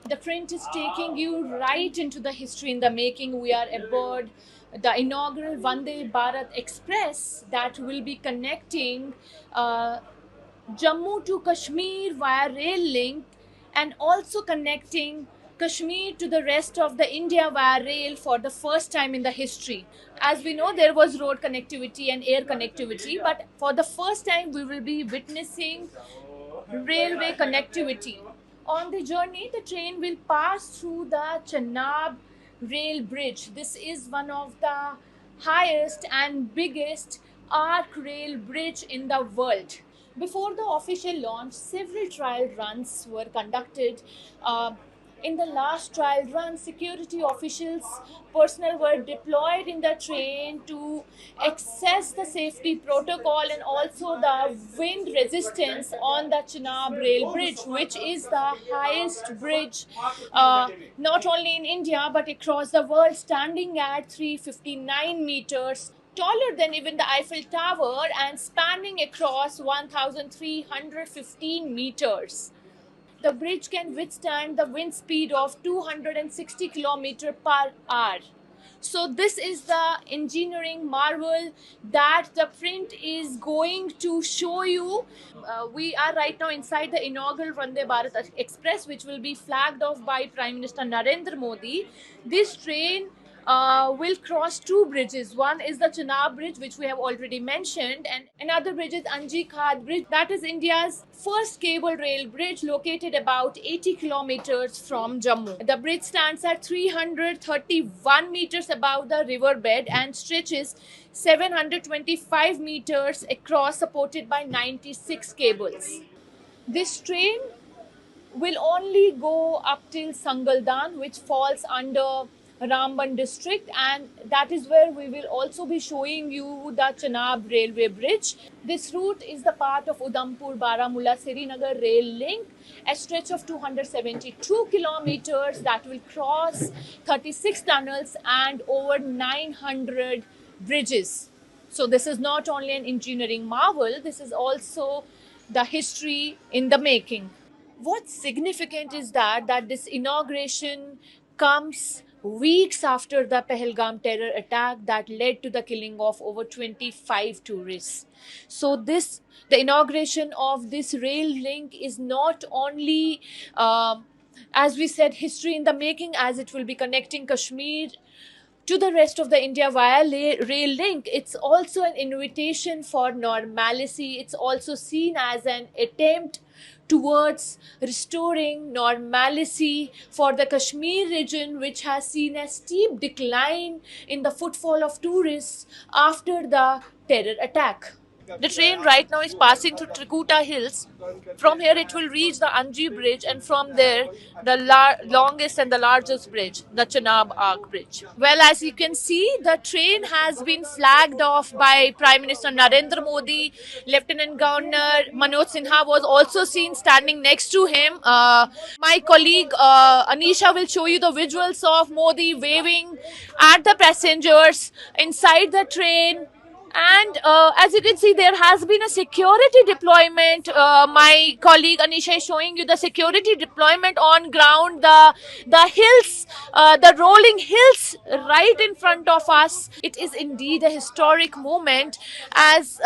The print is taking you right into the history in the making. We are aboard the inaugural Vande Bharat Express that will be connecting uh, Jammu to Kashmir via rail link, and also connecting Kashmir to the rest of the India via rail for the first time in the history. As we know, there was road connectivity and air connectivity, but for the first time, we will be witnessing railway connectivity. On the journey, the train will pass through the Chenab rail bridge. This is one of the highest and biggest arc rail bridge in the world. Before the official launch, several trial runs were conducted. In the last trial run, security officials personnel were deployed in the train to access the safety protocol and also the wind resistance on the Chenab rail bridge, which is the highest bridge not only in India but across the world, standing at 359 meters, taller than even the Eiffel Tower and spanning across 1,315 meters. The bridge can withstand the wind speed of 260 km per hour. So this is the engineering marvel that the print is going to show you. We are right now inside the inaugural Vande Bharat Express, which will be flagged off by Prime Minister Narendra Modi. This train will cross two bridges. One is the Chenab Bridge, which we have already mentioned, and another bridge is Anji Khad Bridge. That is India's first cable rail bridge, located about 80 kilometers from Jammu. The bridge stands at 331 meters above the riverbed and stretches 725 meters across, supported by 96 cables. This train will only go up till Sangaldan, which falls under Ramban district, and that is where we will also be showing you the Chenab railway bridge. This route is the part of Udhampur Baramulla Srinagar rail link, a stretch of 272 kilometers that will cross 36 tunnels and over 900 bridges. So this is not only an engineering marvel, this is also the history in the making. What's significant is that this inauguration comes weeks after the Pahalgam terror attack that led to the killing of over 25 tourists. So the inauguration of this rail link is not only as we said, history in the making, as it will be connecting Kashmir to the rest of the India via rail link. It's also an invitation for normalcy. It's also seen as an attempt towards restoring normalcy for the Kashmir region, which has seen a steep decline in the footfall of tourists after the terror attack. The train right now is passing through Trikuta Hills. From here, it will reach the Anji Bridge, and from there, the longest and the largest bridge, the Chenab Arc Bridge. Well, as you can see, the train has been flagged off by Prime Minister Narendra Modi. Lieutenant Governor Manoj Sinha was also seen standing next to him. My colleague Anisha will show you the visuals of Modi waving at the passengers inside the train. And as you can see, there has been a security deployment. My colleague Anisha is showing you the security deployment on ground, the hills, the rolling hills right in front of us. It is indeed a historic moment, as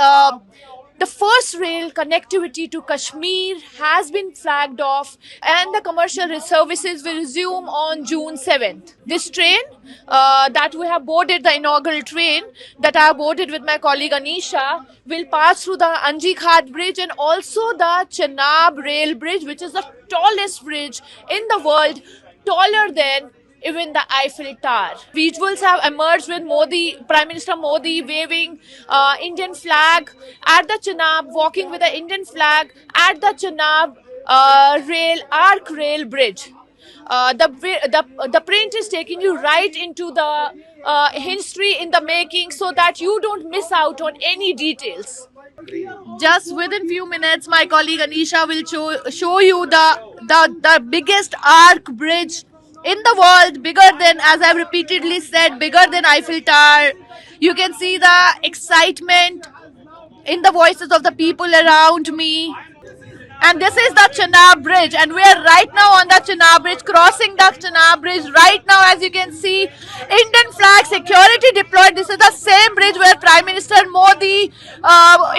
the first rail connectivity to Kashmir has been flagged off, and the commercial services will resume on June 7th. This train that we have boarded, the inaugural train that I have boarded with my colleague Anisha, will pass through the Anji Khad Bridge and also the Chenab Rail Bridge, which is the tallest bridge in the world, taller than even the Eiffel Tower. Visuals have emerged with Prime Minister Modi waving Indian flag at the Chenab, walking with the Indian flag at the Chenab arc rail bridge. The print is taking you right into the history in the making, so that you don't miss out on any details. Just within few minutes, my colleague Anisha will show you the biggest arc bridge in the world, bigger than, as I've repeatedly said, bigger than Eiffel Tower. You can see the excitement in the voices of the people around me. And this is the Chenab Bridge, and we are right now on the Chenab Bridge, crossing the Chenab Bridge. Right now, as you can see, Indian flag security deployed. This is the same bridge where Prime Minister Modi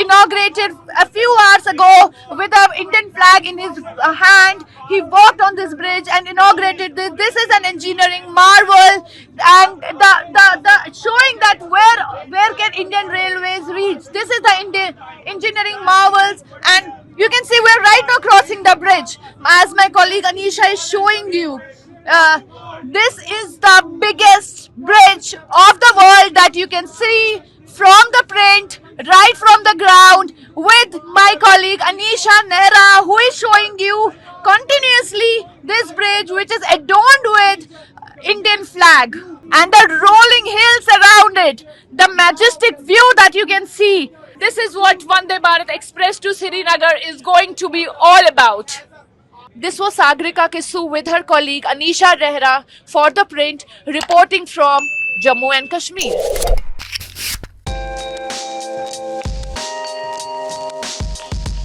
inaugurated a few hours ago with the Indian flag in his hand. He walked on this bridge and inaugurated this. This is an engineering marvel, and the showing that where can Indian Railways reach. This is the engineering marvels, and you can see we're right now crossing the bridge, as my colleague Anisha is showing you. Uh, this is the biggest bridge of the world that you can see from the print, right from the ground, with my colleague Anisha Nehra, who is showing you continuously this bridge, which is adorned with Indian flag, and the rolling hills around it, the majestic view that you can see. This is what Vande Bharat Express to Srinagar is going to be all about. This was Sagrika Kissu with her colleague Anisha Rehra for The Print, reporting from Jammu and Kashmir.